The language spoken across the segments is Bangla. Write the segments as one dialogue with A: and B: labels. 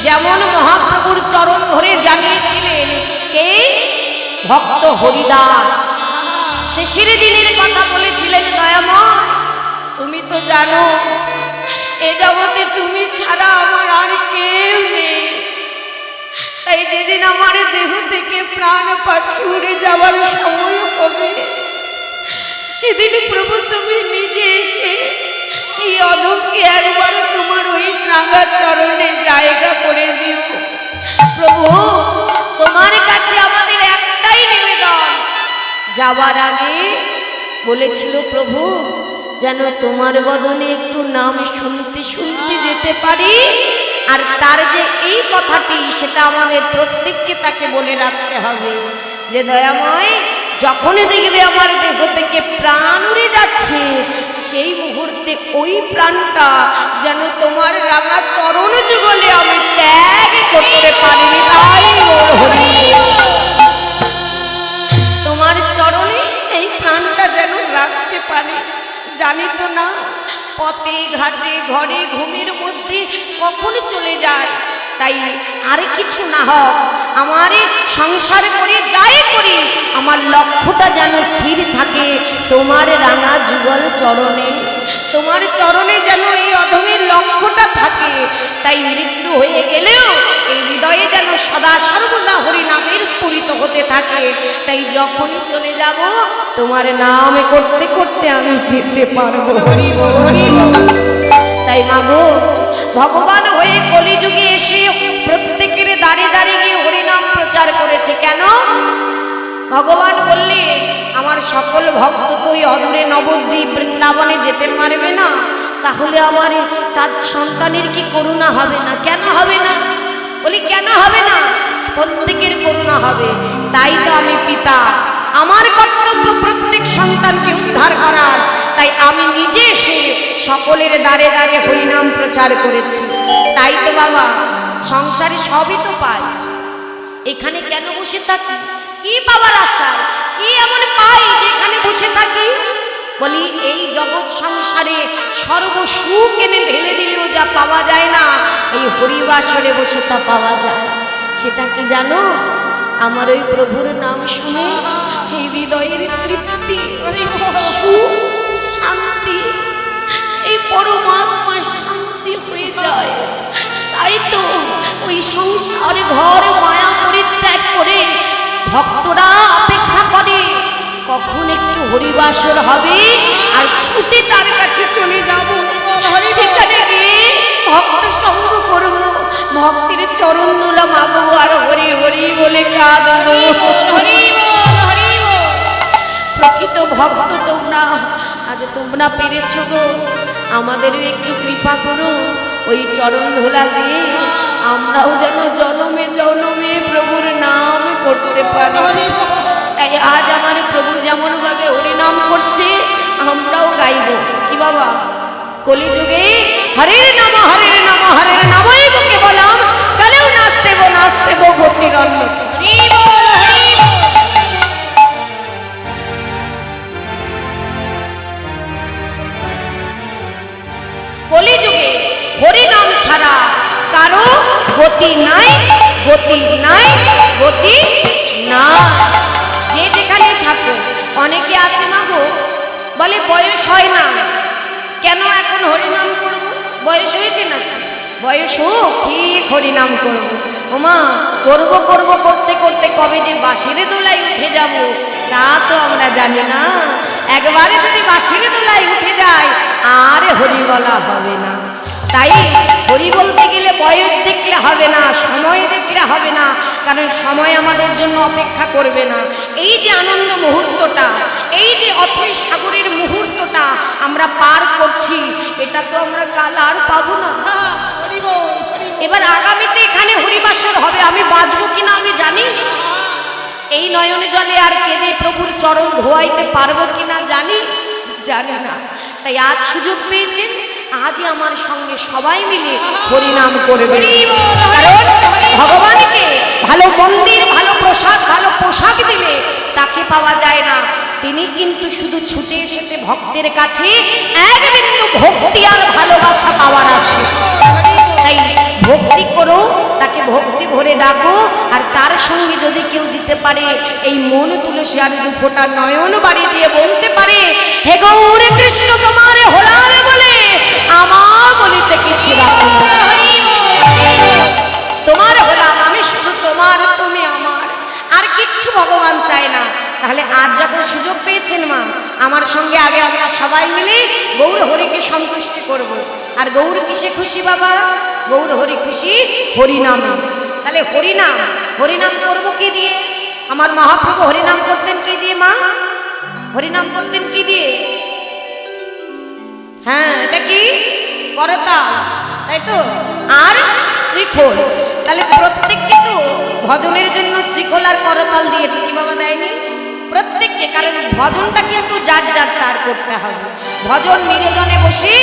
A: যেমন মহাপ্রভুর চরণ ধরে জানিয়েছিলেন কে? ভক্ত হরিদাস। শেষের দিনের কথা বলেছিলেন, দয়াময় তুমি তো জানো এ জগতে তুমি ছাড়া আমার আর কেউ নেই। তাই যেদিন আমার দেহ থেকে প্রাণ পাখি উড়ে যাওয়ার সময় হবে, সেদিন প্রভু তুমি নিজে এসে এই অধমকে একবার তোমার ওই রাঙা চরণে জায়গা করে দিও। প্রভু তোমার কাছে আমাদের একটাই নিবেদন, যাওয়ার আগে বলেছিল প্রভু যেন তোমার বদনে একটু নাম শুনতে শুনতে যেতে পারি। আর তার যে এই কথাটি, সেটা আমাদের প্রত্যেককে তাকে বলে রাখতে হবে যে দয়াময় যখনই দেখবে আমার দেহ থেকে প্রাণ উড়ে যাচ্ছে, সেই মুহূর্তে ওই প্রাণটা যেন তোমার রাঙা চরণ যুগলে আমি ত্যাগ করতে পারি। তাই তোমার চরণে এই প্রাণটা যেন রাখতে পারি। জানি তো না পথে ঘাটে ঘরে ঘুমের মধ্যে কখন চলে যায়। তাই আর কিছু না হোক, আমার সংসার করে যাই করি, আমার লক্ষ্যটা যেন স্থির থাকে তোমার রাঙা যুগল চরণে। তোমার চরণে যেন এই অধমের লক্ষ্যটা থাকে। তাই মৃত্যু হয়ে গেলেও এই হৃদয়ে যেন সদা সর্বদা হরিনামের স্ফুরিত হতে থাকে। তাই যখনই চলে যাব তোমার নাম করতে করতে আমি যেতে পারবো। তাই মাগো ভগবান হয়ে কলিযুগে এসে প্রত্যেকের দাঁড়িয়ে দাঁড়িয়ে গিয়ে হরিনাম প্রচার করেছে। কেন? ভগবান বললে আমার সকল ভক্ত তো ওই অদূরে নবদ্বীপ বৃন্দাবনে যেতে পারবে না, তাহলে আমার তার সন্তানের কি করুণা হবে না? কেন হবে না? বলি কেন হবে না? প্রত্যেকের করুণা হবে। তাই তো আমি পিতা, আমার কর্তব্য প্রত্যেক সন্তানকে উদ্ধার করার। তাই আমি নিজে এসে সকলের দ্বারে দ্বারে হরিনাম প্রচার করেছি। তাই তো বাবা সংসারে সবই তো পাই, এখানে কেন বসে থাকি? কি পাবার আশা? কি এমন পাই যে এখানে বসে থাকি? বলি এই জগৎ সংসারে সর্বসুখ এনে ঢেলে দিলেও যা পাওয়া যায় না, এই হরিবাসরে বসে তা পাওয়া যায়। সেটা কি জানো? আমার ওই প্রভুর নাম শুনে এই হৃদয়ের তৃপ্তি, সুখ, শান্তি, এই পরমাত্মা শান্তি হয়ে যায়। তাই তো ওই সংসার ঘর মায়া পরিত্যাগ করে ভক্তরা অপেক্ষা করে কখন একটু হরিবাসর হবে আর ছুটে তার কাছে চলে যাব। সেখানে গিয়ে ভক্ত সঙ্গ করব, ভক্তির চরণ দোলা মাগবো আর হরি হরি বলে কাঁদবো। প্রকৃত ভক্ত তোমরা, আজ তোমরা পেরেছ গো, আমাদেরও একটু কৃপা করো। ওই চরণ ধোলা দিয়ে আমরাও যেন জনমে জনমে প্রভুর নাম করতে পারি। তাই আজ আমার প্রভু যেমন ভাবে হরিনাম করছে আমরাও গাইব। কি বাবা? কলিযুগে হরের নাম হরের নাম হরের নামই বুকে বলাম, কালেও নাচতে গো গতির অন্য। কলিযুগে হরিনাম ছাড়া কারো গতি নাই, গতি নাই, গতি না। যে যেখানে থাকো, অনেকে আছে না গো বলে বয়স হয় না, কেন এখন হরিনাম করব? বয়স হয়েছে না? বয়স হোক, ঠিক হরিনাম করব। ওমা করব করব করতে করতে কবে যে বাঁশির দোলায় উঠে যাব তা তো আমরা জানি না। একবারে যদি বাঁশির দোলায় উঠে যায় আর হরি বলা হবে না। তাই হরি বলতে গেলে বয়স দেখলে হবে না, সময় দেখলে হবে না, কারণ সময় আমাদের জন্য অপেক্ষা করবে না। এই যে আনন্দ মুহূর্তটা, এই যে অথৈ সাগরের মুহূর্তটা আমরা পার করছি, এটা তো আমরা কাল আর পাবো না। এবার আগামীতে এখানে হরিবাসর হবে, আমি বাঁচবো কিনা আমি জানি। এই নয়নে জলে আর কেঁদে প্রভুর চরণ ধোয়াইতে পারবো কিনা জানি না। তাই আজ সুযোগ পেয়েছেন, আজই আমার সঙ্গে সবাই মিলে হরিনাম করবে। কারণ ভগবানকে ভালো মন্দির, ভালো প্রসাদ, ভালো পোশাক দিলে তাকে পাওয়া যায় না। তিনি কিন্তু শুধু ছুটে এসেছে ভক্তের কাছে এক বিন্দু ভক্তি আর ভালোবাসা পাওয়ার আসে। তাই ভক্তি করো, তাকে ভক্তি ভরে ডাকো, আর তার সঙ্গে যদি কেউ দিতে পারে এই মন তুলসী আর দু ফোঁটা নয়ন বাড়ি দিয়ে বলতে পারে, হে গৌর কৃষ্ণ তোমারে হোলাবে বলে আমার বলিতে কিছু রাখো না, তোমার হলাম আমি, শুধু তোমার, তুমি আমার, আর কিচ্ছু ভগবান চায় না। তাহলে আজ যখন সুযোগ পেয়েছেন মা, আমার সঙ্গে আগে আমরা সবাই মিলে গৌর হরিকে সন্তুষ্টি করব। আর গৌর কিসে খুশি বাবা? গৌর হরি খুশি হরিনামে। তাহলে হরিনাম, হরিনাম করব কি দিয়ে? আমার মহাপ্রভু হরিনাম করতেন কি দিয়ে মা? হরিনাম করতেন কি দিয়ে? হ্যাঁ, এটা কি? করতাল, তাই তো, আর শ্রীখোল। তাহলে প্রত্যেককে তো ভজনের জন্য শ্রীখোল আর করতাল দিয়েছে, কি বাবা দেয়নি? প্রত্যেককে, কারণ ভজনটাকে একটু যার যার তার করতে হবে। ভজন নিরজনে বসে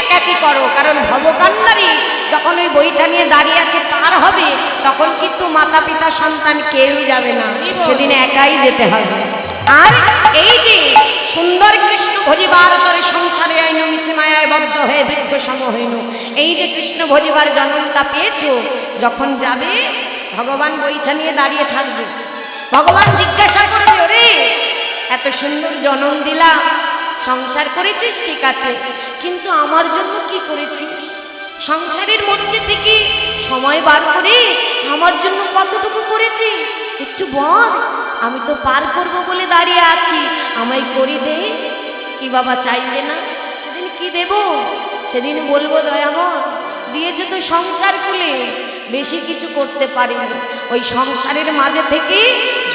A: একাকি করো, কারণ ভবকান্ডারী যখন ওই বইটা নিয়ে দাঁড়িয়ে আছে তার হবে, তখন কিন্তু মাতা পিতা সন্তান কেউ যাবে না, সেদিন একাই যেতে হবে। আর এই যে সুন্দর কৃষ্ণ ভজিবার তরে সংসারে আইন মিছে মায়ায় বদ্ধ হয়ে বৃদ্ধ সম হইন, এই যে কৃষ্ণ ভজিবার জন্মটা পেয়েছো, যখন যাবে ভগবান বইটা নিয়ে দাঁড়িয়ে থাকবে। ভগবান জিজ্ঞাসা করবে, ওরে এত সুন্দর জন্ম দিলাম, সংসার করেছিস ঠিক আছে, কিন্তু আমার জন্য কি করেছিস? সংসারের মধ্যে থেকে সময় বার করে আমার জন্য কতটুকু করেছিস একটু বল, আমি তো পার করব বলে দাঁড়িয়ে আছি, আমায় করি দে। কি বাবা চাইবে না? সেদিন কি দেব? সেদিন বলবো দয়াময় দিয়েছে তো সংসার খুলে, বেশি কিছু করতে পারিনি। ওই সংসারের মাঝে থেকে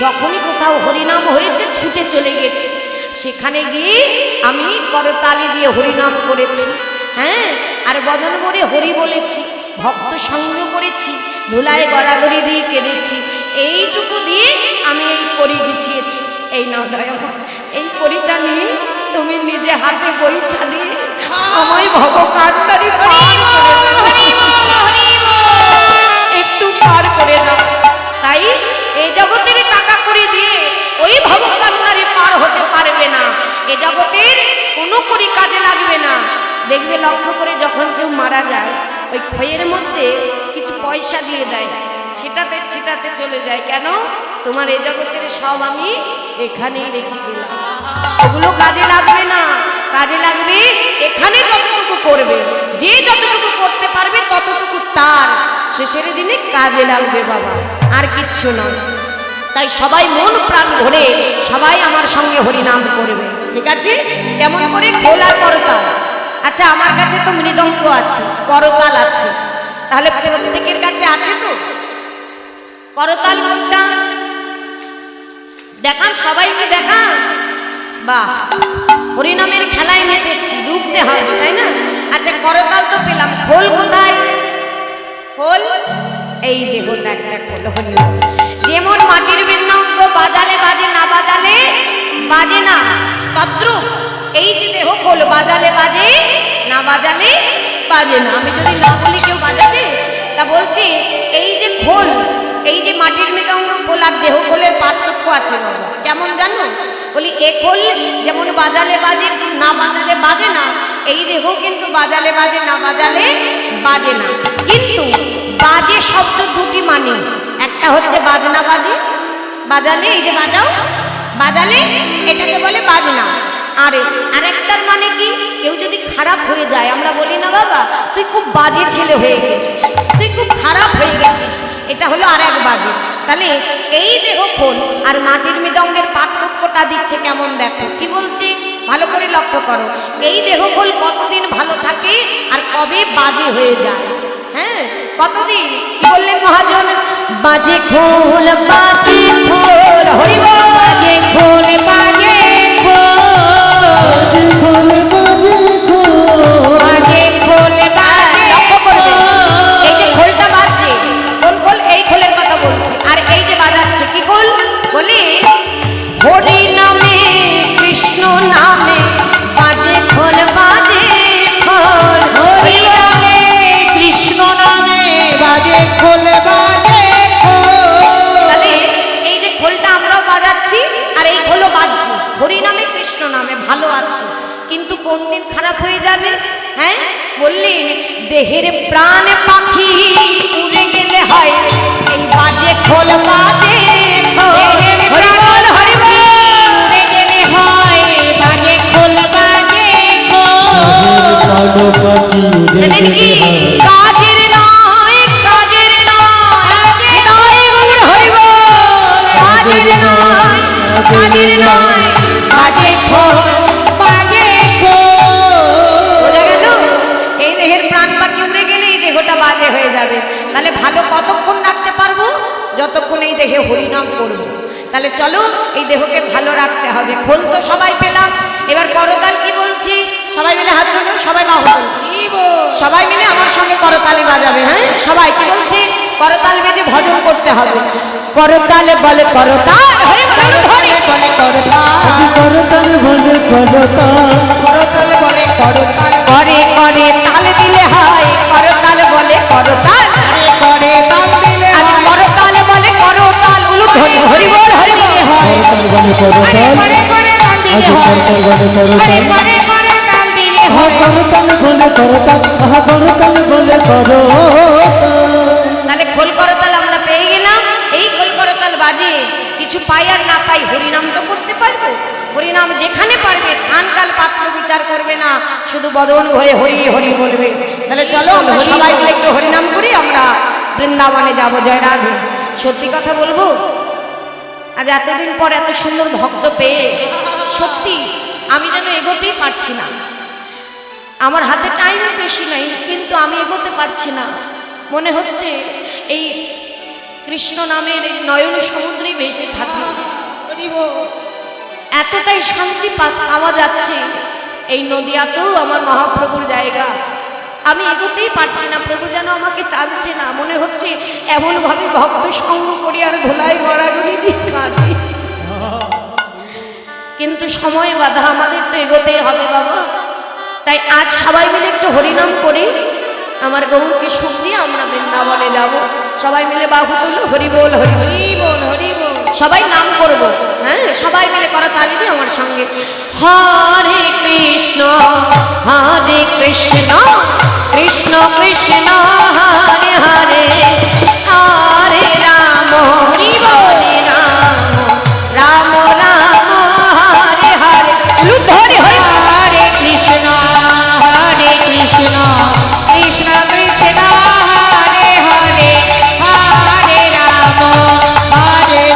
A: যখনই কোথাও হরিনাম হয়েছে ছুটে চলে গেছি, সেখানে গিয়ে আমি করতালি দিয়ে হরিনাম করেছি। হ্যাঁ, আর বদন ভরে হরি বলেছি, ভক্ত সঙ্গ করেছি, ধুলায় গড়াগড়ি দিয়ে কেঁদেছি। এইটুকু দিয়ে আমি এই করি গুছিয়েছি। এই নাও দয়াময়, এই করিটা নিয়ে তুমি নিজে হাতে বইটা দিয়ে আমায় ভবকান্ডারী একটু পার করে দাও। তাই এই জগতের টাকা করে দিয়ে ওই ভবকান্ডারী পার হতে পারবে না, এ জগতের কোনো করি কাজে লাগবে না। দেখবে লক্ষ্য করে যখন কেউ মারা যায়, ওই ক্ষয়ের মধ্যে কিছু পয়সা দিয়ে দেয়, ছিটাতে ছিটাতে চলে যায়। কেন? তোমার এ জগতের সব আমি এখানেই রেখে গেলাম, ওগুলো কাজে লাগবে না, কাজে লাগবে এখানে যতটুকু করবে, যে যতটুকু করতে পারবে ততটুকু তার শেষের দিনে কাজে লাগবে বাবা, আর কিচ্ছু না। তাই সবাই মন প্রাণ ভরে সবাই আমার সঙ্গে হরিনাম করবে, ঠিক আছে? কেমন করে? খোলা করতাল। আচ্ছা, আমার কাছে তো মৃদঙ্গ আছে, করতাল আছে, তাহলে প্রত্যেকের কাছে আছে তো? করতাল কোনটা দেখান, সবাইকে দেখান। বাহ, হরিনামের খেলায় মেতেছি, ডুবতে হবে তাই না? আচ্ছা, করতাল তো পেলাম, খোল কোথায়? খোল এই দেহটা একটা খোল। হরি যেমন মাটির মৃদঙ্গ বাজালে বাজে, না বাজালে বাজে না, তদ্রূপ এই যে দেহ খোল বাজালে বাজে, না বাজালে বাজে না। আমি যদি না বলি কেউ বাজাবে? তা বলছি এই যে খোল, এই যে মাটির মৃদঙ্গ খোল আর দেহ খোলের পার্থক্য আছে বাবা, কেমন জানো? বলি এ খোল যেমন বাজালে বাজে, না বাজালে বাজে না, এই দেহ কিন্তু বাজালে বাজে, না বাজালে বাজে না। কিন্তু বাজে শব্দ দুটি মানে, একটা হচ্ছে বাজনা বাজে, বাজালে এই যে বাজাও, বাজালে এটাকে বলে বাজনা। আরেকটার মানে কি? কেউ যদি খারাপ হয়ে যায়, আমরা বলি না বাবা তুই খুব বাজে ছেলে হয়ে গেছিস, তুই খুব খারাপ হয়ে গেছিস, এটা হলো আর এক বাজে। তাহলে এই দেহ খোল আর মাটির মৃদঙ্গের পার্থক্যটা দিচ্ছে কেমন, দেখো কি বলছি, ভালো করে লক্ষ্য করো। এই দেহ খোল কতদিন ভালো থাকে আর কবে বাজে হয়ে যায়? হ্যাঁ, কতদিন? কি বললেন মহাজন? বাজে খোল, বাজে খোল, হরি বল, বাজে খোল, বাজে বলি হরি নামে কৃষ্ণ নামে বাজে খোল, বাজে খোল, হরি নামে কৃষ্ণ নামে বাজে খোল, বাজে খোল। তাহলে এই যে খোলটা আমরাও বাজাচ্ছি আর এই খোলও হ্যাঁ বললেন দেহের প্রাণ পাখি উড়ে গেলে হয় এই বাজে খোল বাজে হরিবল হরিবল উড়ে গেলে হয় বাজে খোল বাজে সেদিন কি কাজের নয় কাজের নয় হরিবল কাজের নয় কাজের নয় বাজে খোল বাজে বোঝা গেল এই দেহের প্রাণ পাখি উড়ে গেলে এই দেহটা বাজে হয়ে যাবে তাহলে ভালো কতক্ষণ রাখতে পারবো যতক্ষণ এই দেহে হরিনাম করবো তাহলে চলো এই দেহকে ভালো রাখতে হবে খোল তো সবাই পেলাম এবার করতাল কি বলছি সবাই মিলে হাত ধরো সবাই বাহু সবাই মিলে আমার সঙ্গে করতালি বাজাবে হ্যাঁ সবাই কি বলছি করতাল বেজে ভজন করতে হবে করতালে বলে করতাল হরি বলে ধরে বলে করতাল বলে করতাল করতালে বলে করতাল করে করে তাল দিলে হয় করতাল বলে করতাল করে তাল দিলে আজ করতাল বলে করতাল উলু ধরে হরি বল হরি বলে হয় করতাল বলে করতাল আজ করতাল বলে করতাল করে করে তাল দিলে হয় করতাল বলে করতাল করতাল বলে করতাল তাহলে খোল করতাল আমরা পেয়ে গেলাম এই খোল করতাল বাজে কিছু পাই আর না পাই হরিনাম তো করতে পারবো হরিনাম যেখানে পারবে স্থানকাল পাত্র বিচার করবে না শুধু বদন ভরে হরি হরি বলবে তাহলে চলো আমরা সবাই মিলে একটু হরিনাম করি আমরা বৃন্দাবনে যাব জয় রাধে সত্যি কথা বলবো আজ এতদিন পর এত সুন্দর ভক্ত পেয়ে সত্যি আমি যেন এগোতেই পারছি না আমার হাতে টাইম বেশি নাই কিন্তু আমি এগোতে পারছি না মনে হচ্ছে এই কৃষ্ণ নামের নয়ন সমুদ্রে ভেসে থাকি এতটাই শান্তি পাওয়া যাচ্ছে এই নদিয়াতেও আমার মহাপ্রভুর জায়গা আমি এগোতেই পারছি না প্রভু যেন আমাকে টানছে না মনে হচ্ছে এমনভাবে ভক্ত সঙ্গ করি আর ধুলাই গড়াগড়ি দিয়ে কাঁদি কিন্তু সময় বাধা আমাদের তো এগোতেই হবে বাবা তাই আজ সবাই মিলে একটু হরিনাম করি আমার গৌরকে সুখ দিয়ে আমরা বৃন্দাবনে যাব সবাই মিলে বাহু তুলো হরি বল হরি বল হরি বল সবাই নাম করব হ্যাঁ সবাই মিলে করা তালি দিয়ে আমার সঙ্গে হরে কৃষ্ণ কৃষ্ণ কৃষ্ণ হরে হরে হরে রাম হরি হরে রাম রাম রাম হরে হরে ধরে হরে কৃষ্ণ কৃষ্ণ কৃষ্ণ হরে হরে হরে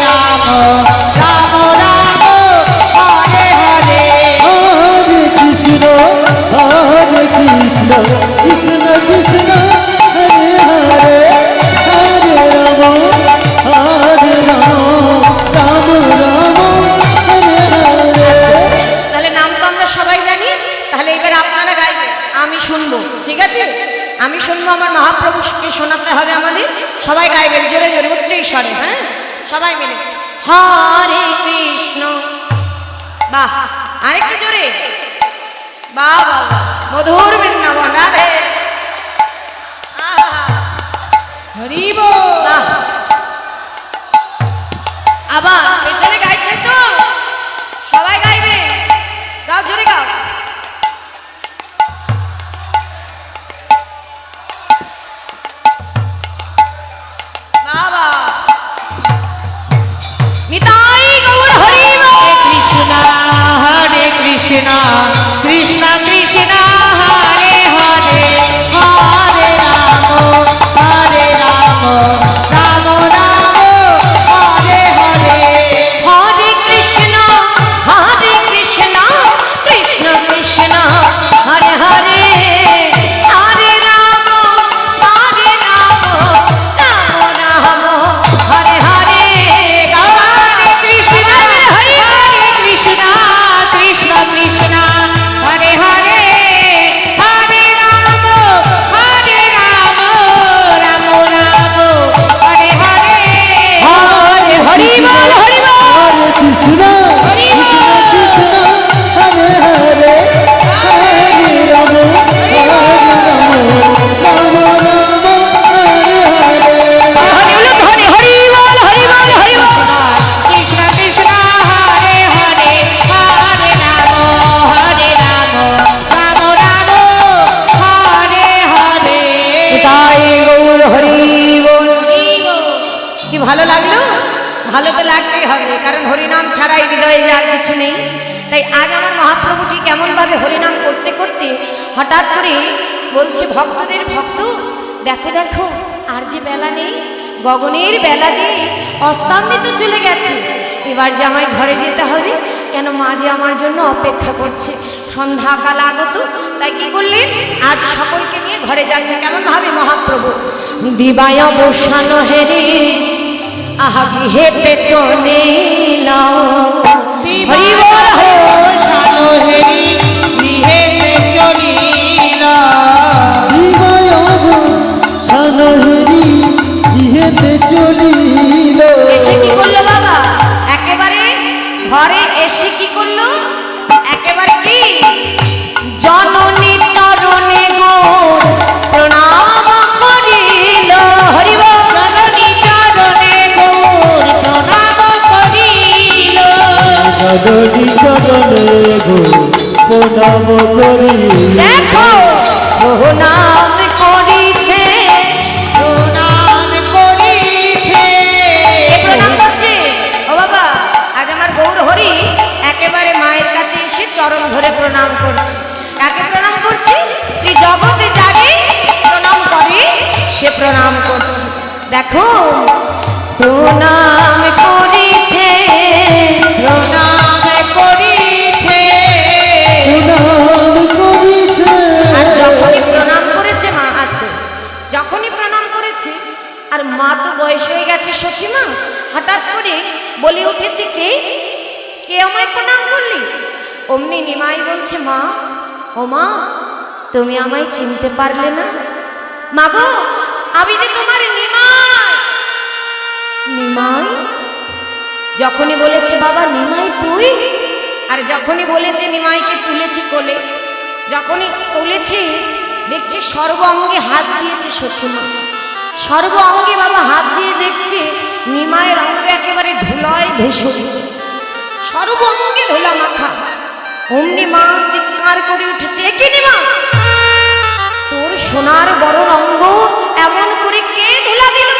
A: রাম রাম রাম হরে হরে হরে কৃষ্ণ কৃষ্ণ কৃষ্ণ হরে হরে হরে রাম হরে রাম রাম রাম হরে হরে তাহলে নাম তো আমরা সবাই জানি তাহলে এবার আপনারা গাইবেন আমি শুনবো ঠিক আছে আমি শুনবো আমার মহাপ্রভুকে শোনাতে হবে আমাদের সবাই গাইবেন জোরে জোরে উচ্চ স্বরে হ্যাঁ সবাই মিলে হরে কৃষ্ণ বাহ আরেকটু জোরে বাহ বাহ মধুর বৃন্দাবন রাধে হরি বল আবার পেছনে গাইছে তো সবাই গাইবে গাও জোরে গাও বাবা নিতাই গৌর হরি হরে কৃষ্ণ কৃষ্ণ কৃষ্ণ হরে হরে হরে রাম রাম রাম হরে হরে হরে কৃষ্ণ কৃষ্ণ কৃষ্ণ ভালো তো লাগতেই হবে, কারণ হরিনাম ছাড়াই হৃদয়ে যার কিছু নেই। তাই আজ আমার মহাপ্রভুটি কেমনভাবে হরিনাম করতে করতে হঠাৎ করে বলছে ভক্তদের, ভক্ত দেখো দেখো আর যে বেলা নেই, গগনের বেলা যে অস্তান্বিত চলে গেছে, এবার যে আমায় ঘরে যেতে হবে, কেন মা যে আমার জন্য অপেক্ষা করছে, সন্ধ্যাকাল আগত। তাই কি করলেন, আজ সকলকে নিয়ে ঘরে যাচ্ছে। কেমন ভাবে মহাপ্রভু, দিবায় অবসান হেরে আহা গৃহেতে চলিল, এসে কি করলো বাবা, একেবারে ঘরে এসে কি করলো, একেবারে কি জননী চরণে গোর প্রণাম করিল, হরিব জননী চরণে গোর প্রণাম করিল,
B: জননী চরণে গোর প্রণাম করিল।
A: দেখো প্রণাম করিছে, প্রণাম করিছে, প্রণাম করছে। ও বাবা, আজ আমার গৌর হরি একেবারে মায়ের কাছে এসে চরণ ধরে প্রণাম করছে। কাকে প্রণাম করছে, তুই জগতে যারে প্রণাম করে সে প্রণাম করছে। দেখো প্রণাম করিছে, প্রণাম করিছে,
B: প্রণাম করিছে।
A: আর যখনই প্রণাম করেছে মা, আসতে যখনই প্রণাম করেছে, আর মা তো বয়স হয়ে গেছে সচিমা, হঠাৎ করে বলে উঠেছে, কে কে আমায় প্রণাম করলি? অমনি নিমাই বলছে, মা ও মা, তুমি আমায় চিনতে পারলে না? মা গো, আমি যে তোমার নিমাই। নিমাই? যখনই বলেছে বাবা নিমাই তুই, আর যখনই বলেছে নিমাইকে তুলেছি কোলে, যখনই তুলেছি দেখছি সর্ব অঙ্গে হাত দিয়েছে সচিমা, সর্ব অঙ্গে বাবা হাত দিয়ে দেখছি নিমায়ের অঙ্গ একেবারে ধুলায় ধূসর, সর্ব অঙ্গে ধুলা মাখা। অমনি মা চিৎকার করে উঠেছে, কি নিমা, তোর সোনার বড় অঙ্গ এমন করে কে ধুলা দিল?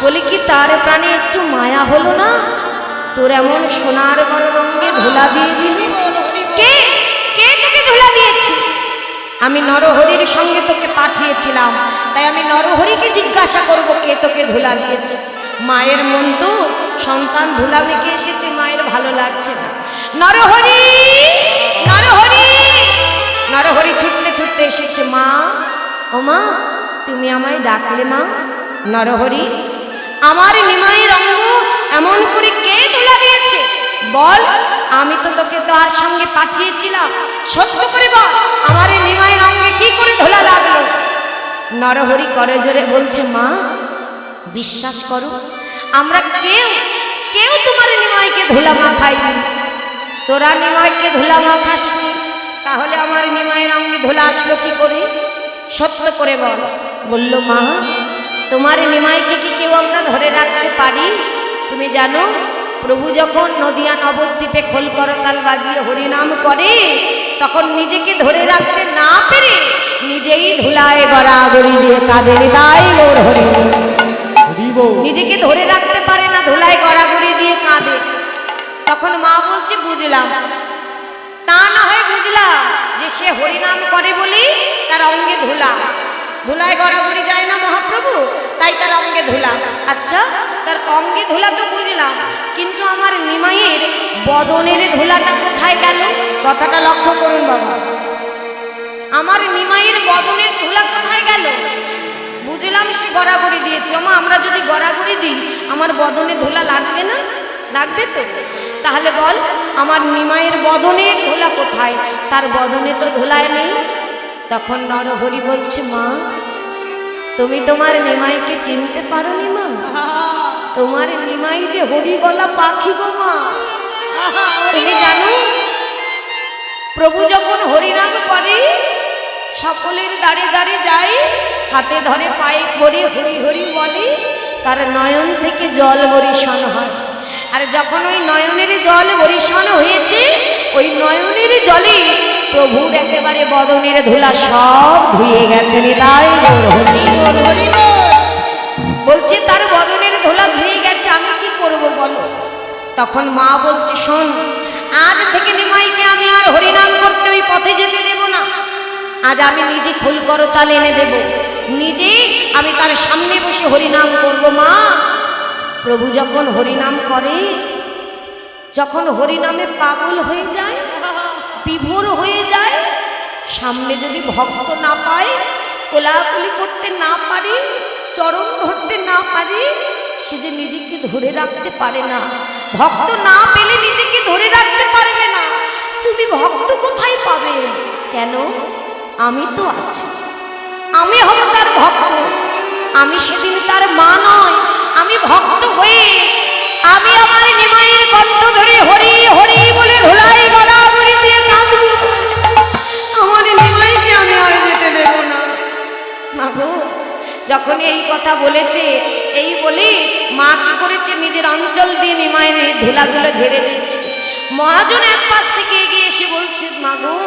A: বলি কি তার প্রাণে একটু মায়া হলো না, তোর এমন সোনার বড় অঙ্গে ধুলা দিয়ে দিল? কে কে তোকে ধুলা দিয়েছে? আমি নরহরির সঙ্গে তোকে পাঠিয়েছিলাম, তাই আমি নরহরিকে জিজ্ঞাসা করব কে তোকে ধুলা দিয়েছে। মায়ের মন তো সন্তান ধুলা মেখে এসেছে, মায়ের ভালো লাগছে না। নরহরি, নরহরি, নরহরি ছুটতে ছুটতে এসেছে। মা ও মা, তুমি আমায় ডাকলে মা? নরহরি, আমার নিমাইয়ের অঙ্গ এমন করে কে ধুলা দিয়েছে বল, আমি তো তোকে তার সঙ্গে পাঠিয়েছিলাম, সত্য করে বল আমার নিমাইয়ের অঙ্গে কি করে ধুলা লাগলো? নরহরি করে জোরে বলছে, মা বিশ্বাস করো, আমরা কেউ কেউ তোমার নিমাইকে ধুলা মাখাইনি। তোরা নিমাইকে ধুলা মাখাসনি, তাহলে আমার নিমাইয়ের অঙ্গে ধুলা আসলো কি করে? সত্য করে বল। বলল, মা তোমার নিমাইকে কি কেউ আমরা ধরে রাখতে পারি? তুমি জানো প্রভু যখন নদিয়া নবদ্বীপে খোল করতাল বাজিয়ে হরিনাম করে, তখন নিজেকে ধরে রাখতে না পেরে নিজেই ধুলায় গড়াগড়ি দিয়ে কাঁদে। তাই গৌর হরি, নিজেকে ধরে রাখতে পারে না, ধুলায় গড়াগড়ি দিয়ে কাঁদে। তখন মা বলছে, বুঝলাম, তা না হয় বুঝলাম যে সে হরিনাম করে বলি তার অঙ্গে ধুলা, ধুলায় গড়াগড়ি যায় না মহাপ্রভু, তাই তার অঙ্গে ধুলা। আচ্ছা, তার অঙ্গে ধুলা তো বুঝলাম, কিন্তু আমার নিমাইয়ের বদনের ধুলাটা কোথায় গেল? কথাটা লক্ষ্য করুন বাবা, আমার নিমাইয়ের বদনের ধুলা কোথায় গেল? বুঝলাম সে গড়াগড়ি দিয়েছে। মা আমরা যদি গড়াগড়ি দিই আমার বদনে ধুলা লাগবে না? লাগবে তো। তাহলে বল আমার নিমাইয়ের বদনের ধুলা কোথায়? তার বদনে তো ধুলায় নেই। তখন নরহরি বলছে, মা তুমি তোমার নিমাইকে চিনতে পারোনি মা? তোমার নিমাই যে হরি বলা পাখি গো মা। তুমি জানো প্রভু যখন হরিনাম করে সকলের দাঁড়ে দাঁড়ে যায়, হাতে ধরে পায়ে করে হরি হরি বলে, তার নয়ন থেকে জল বরিশন হয়। আর যখন ওই নয়নের জল বরিশন হয়েছে, ওই নয়নের জলে প্রভুর একেবারে বদনের ধুলা সব ধুয়ে গেছে। তাই বলছে তার বদনের ধুলা ধুয়ে গেছে, আমি কি করব বলো? তখন মা বলছে, শোন, আজ থেকে নিমাইকে আমি আর হরিনাম করতে ওই পথে যেতে দেব না। আজ আমি নিজে খোল করতাল এনে দেব, নিজে আমি তার সামনে বসে হরিনাম করব। মা, প্রভু যখন হরিনাম করে, যখন হরিনামে পাগল হয়ে যায়, বিভোর হয়ে যায়, সামনে যদি ভক্ত না পায়, কোলাকুলি করতে না পারে, চরণ ধরতে না পারে, সে যে নিজেকে ধরে রাখতে পারে না। ভক্ত না পেলে নিজেকে ধরে রাখতে পারবে না। তুমি ভক্ত কোথায় পাবে? কেন? আমি তো আছি, আমি হব তার ভক্ত। আমি সেদিন তার মা নয়, আমি ভক্ত হয়ে আমি আমার নিমাইয়ের কণ্ঠ ধরে হরি হরি বলে ধুলাই গড়াগড়ি দিয়ে কাঁদব। আমার নিমাইকে আমি আর যেতে দেব না। মাগো, যখন এই কথা বলেছে, এই বলে মা কি করেছে, নিজের অঞ্চল দিয়ে নিমাইয়ের ধুলাগুলো ঝেড়ে দিচ্ছে। মহাজন এক পাশ থেকে এগিয়ে এসে বলছে, মাগো,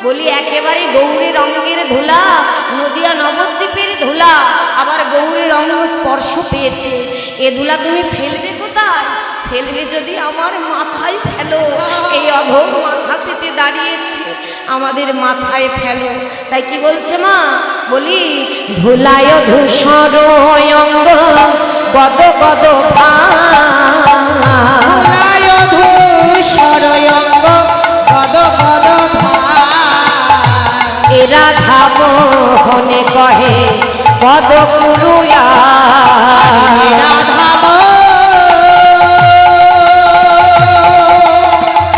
A: বলি একেবারে গৌরের রঙের ধুলা, নদিয়া নবদ্বীপের ধুলা, আবার গৌরের অঙ্গ স্পর্শ পেয়েছে। এ ধুলা তুমি ফেলবে কোথায়? ফেলবে যদি আমার মাথায় ফেলো। এই অধম মাথা পেতে দাঁড়িয়েছে, আমাদের মাথায় ফেলো। তাই কি বলছে মা? বলি ধুলায় ধূসর অঙ্গ গদ গদ
C: ধুলায় ধূসর অঙ্গ গদ গদ
A: এরা ধামনে কহে পদ পুরুয়া,
C: রাধাম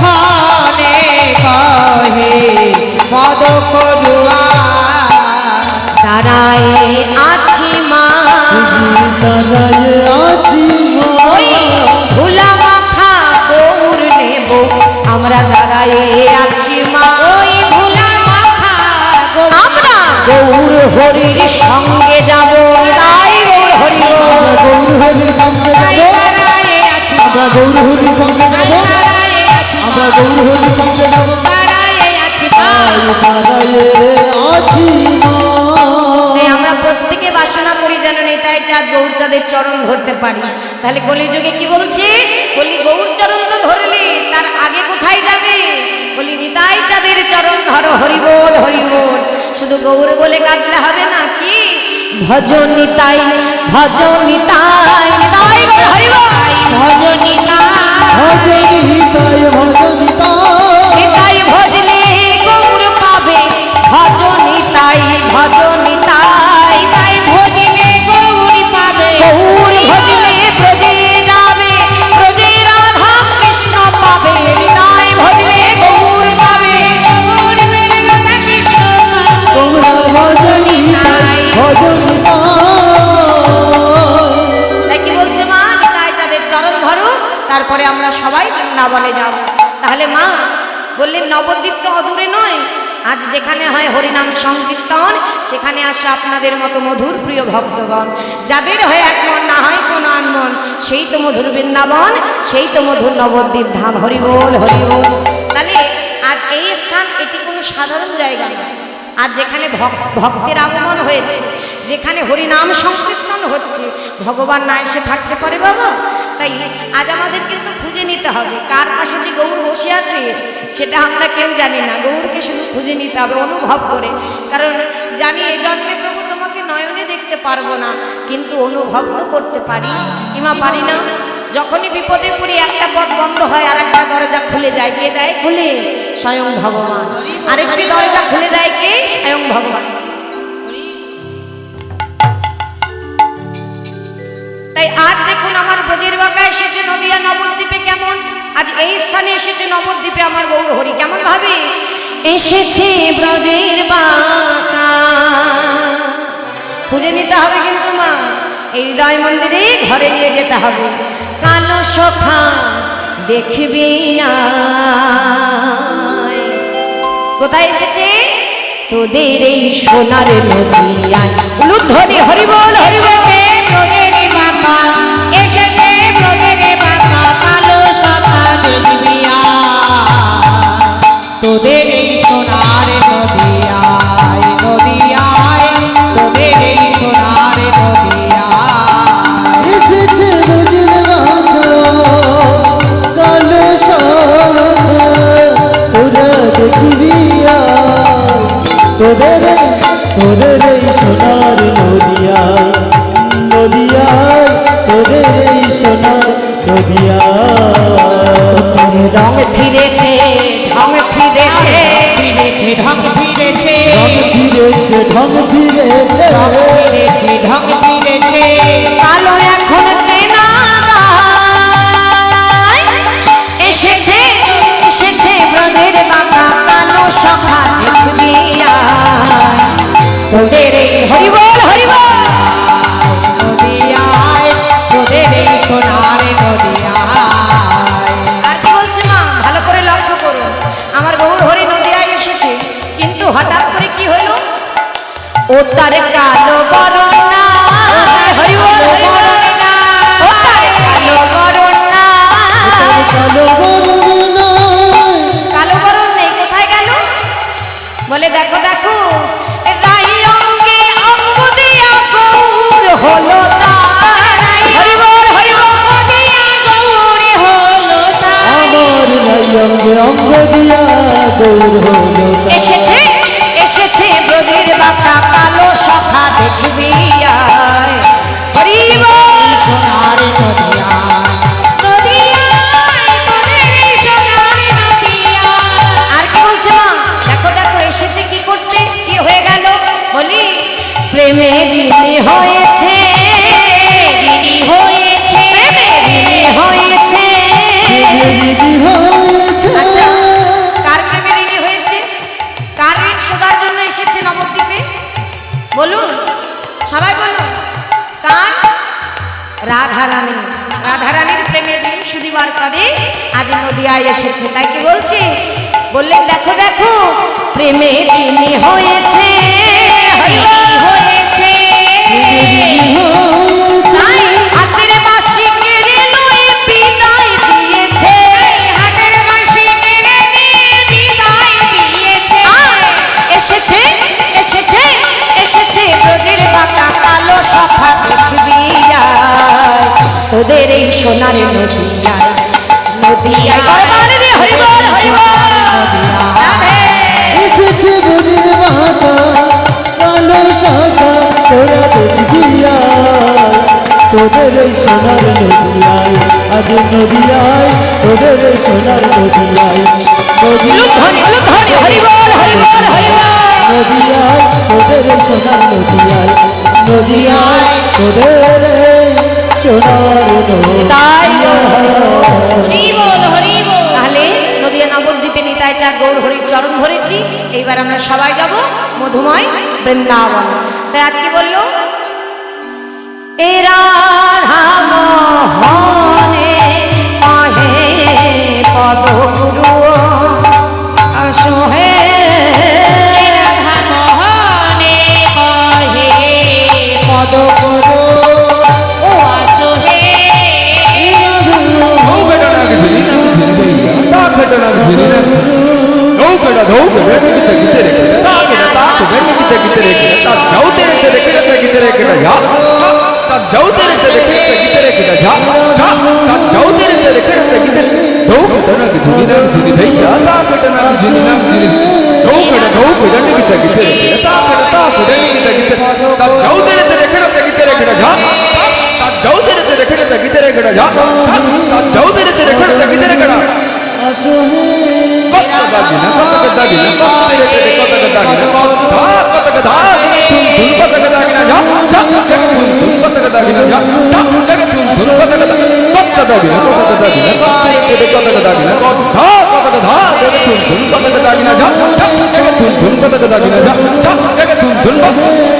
C: খানে কহে পদ করুয়া।
A: দাঁড়ায় আছি মা,
B: দাঁড়ায়ে আছি
A: ওই ধুলা মাখা গৌর নেব, আমরা দাঁড়ায় আছি মা। ওই ধুলা মাখা আমরা গৌর হরির সঙ্গে যাব। তাই গৌর হরি,
B: গৌর হরির সঙ্গে যাব, আমরা গৌর হরির সঙ্গে যাব, আমরা গৌর হরির সঙ্গে যাব। দাঁড়ায়ে আছি মা।
A: তাই আমরা প্রত্যেকে বাসনা করি যেন নিতাই চাঁদ গৌর চাঁদের চরণ ধরতে পারি। তাহলে কলিযুগে কি বলছি? বলি গৌর চরণ তো ধরলি, তার আগে কোথায় যাবে? বলি নিতাই চাঁদের চরণ ধরো, হরিবোল হরিবোল। শুধু গৌর বলে কাঁদলে হবে না, কি ভজ নিতাই, ভজ নিতাই, নিতাই গৌর হরিবোল, ভজ নিতাই,
B: ভজনিতায় ভজনিতায়
A: নিতাই ভজলে গৌর পাবে, ভজ নিতাই, ভজ নিতাই, নিতাই ভজলে গৌর পাবে, গৌর ভজলে ব্রজে যাবে, ব্রজে রাধা কৃষ্ণ পাবে, নিতাই ভজলে গৌর পাবে, গৌর মেরে রাধা কৃষ্ণ পাবে।
B: তোমরা ভজনিতায় ভজনিতায়।
A: তাই কি বলছে মা? নিতাই চাঁদের চরণ ধরো, তারপরে আমরা সবাই বৃন্দাবনে যাব। তাহলে মা বললেন নবদ্বীপ তো অদূরে নয়, আজ যেখানে হয় হরিনাম সংকীর্তন, সেখানে আসে আপনাদের মতো মধুর প্রিয় ভক্তগণ, যাদের হয় এক মন না হয় কোনো আনমন, সেই তো মধুর বৃন্দাবন, সেই তো মধুর নবদ্বীপ ধাম। হরিবোল হরিবোল। তাহলে আজ এই স্থান, এটি কোনো সাধারণ জায়গা নয়। আজ যেখানে ভক্তের আগমন হয়েছে, যেখানে হরিনাম সংকীর্তন হচ্ছে, ভগবান না এসে থাকতে পারে বাবা? তাই আজ আমাদের কিন্তু খুঁজে নিতে হবে, কার পাশে যে গৌর বসে আছে সেটা আমরা কেউ জানি না। গৌরকে শুধু খুঁজে নিতে হবে অনুভব করে, কারণ জানি এ জন্মে প্রভু তোমাকে নয়নে দেখতে পারবো না, কিন্তু অনুভব তো করতে পারি। কিমা পারি না? যখনই বিপদে পড়ি একটা পথ বন্ধ হয়, আর একটা দরজা খুলে যায়। কে দেয় খুলে? স্বয়ং ভগবান। আরেকটি দরজা খুলে দেয় কে? স্বয়ং ভগবান। তাই আজ দেখুন আমার ব্রজের বাঁকা এসেছে নদিয়া নবদ্বীপে, কেমন আজ এই স্থানে এসেছে নবদ্বীপে আমার গৌর হরি, কেমন ভাবে এসেছে ব্রজের বাঁকা। খুঁজে নিতে হবে কিন্তু মা, এই হৃদয় মন্দিরে ঘরে নিয়ে যেতে হবে। কালো সখা দেখবি আয়। কোথায় এসেছে? তোদের এই সোনার নদিয়ায়। উলুধ্বনি হরিবোল হরিবোল।
C: ব্রজের বাঁকা এসেছে, ব্রজের বাঁকা কালো সখা দেখবি আয়। তোদের এই সোনার নদিয়ায়, নদিয়ায়, তোদের এই সোনার নদিয়ায়।
B: এসেছে তোদের এই সোনার নদিয়ায় নদিয়ায় তোদের এই সোনার নদিয়ায়
A: রং ফিরেছে ঢং ফিরেছে
C: ফিরেছে ঢং ফিরেছে
B: ঢং ফিরেছে ঢং ফিরেছে
C: ঢং ফিরেছে
A: কালো এখন চেনা যায়। এসেছে এসেছে ব্রজের বাঁকা কালো সখা দেখবি আয়। তোদের এই হরিবল হরিবল
C: নদিয়ায় তোদের এই সোনার নদিয়ায়
A: আর কি বলছে মা ভালো করে লক্ষ্য করো আমার গৌর হরি নদিয়ায় এসেছে কিন্তু হঠাৎ করে কি হলো ও তার কালো বরণা হরিবল হরিবল ও তার কালো বরণা
B: কালো বরণ
A: কালো বরণ নেই কোথায় গেল বলে দেখো দেখো রাই অঙ্গে অঙ্গ দিয়া গৌর হলো তার হরিবল হরিবল দিয়া গৌর হলো তার
B: আমার নাই অঙ্গে অঙ্গ দিয়া গৌর হলো তার।
A: এসেছে এসেছে ব্রজের বাঁকা কালো সখা দেখবি আয়। হরিবল
C: সোনার নদিয়ায় তোদের এই সোনার নদিয়ায়
A: আর কি বলছে মা দেখো দেখো এসেছে কি করতে কি হয়ে গেল বলি প্রেমে ঋণী হয়েছে ঋণী হয়েছে প্রেমে ঋণী হয়েছে
B: দিদি হয়েছে
A: আচ্ছা কার প্রেমে ঋণী হয়েছে কার ঋণ শোধার জন্য এসেছে নবদ্বীপে বলুন সবাই বলুন কার রাধারানী রাধারানীর প্রেমের ঋণ শুধিবার করে আজ নদিয়ায় এসেছে তাই কি বলছি বললেন দেখো দেখো প্রেমে ঋণী হয়েছে হরিবল হয়েছে তাই হাতের বাঁশি কেড়ে লয়ে বিদায় দিয়েছে
C: হাতের বাঁশি কেড়ে নিয়ে বিদায় দিয়েছে
A: এসেছে এসেছে এসেছে ব্রজের বাঁকা কালো সখা দেখবি আয়। তোদের এই সোনার নদিয়ায় নদিয়ায় গরবারে রে হরিবল হরিবল রাধে।
B: এসেছে বুড়ির বাঁকা কালো শাখা তোরা দেখবি আয়। তোদের এই সোনার নদিয়ায় আজ নদিয়ায় তোদের এই সোনার নদিয়ায়
A: লুকধনি লুকধনি হরিবল হরিবল হরিবল
B: নদিয়ায় তোদের এই সোনার নদিয়ায় নদিয়ায় তোদের এই সোনার
A: তাই
C: হরি বল হরি বল
A: তাহলে নদিয়া নবদ্বীপে নিতাই চা গৌর হরির চরণ ধরেছি এইবার আমরা সবাই যাব মধুময় বৃন্দাবন তাই আজকে বললো এ রাধা মোহনে আহে পদ গুরু আসোহে
C: রাধা মোহনে কহে পদ করো ও আছো হে
B: কথা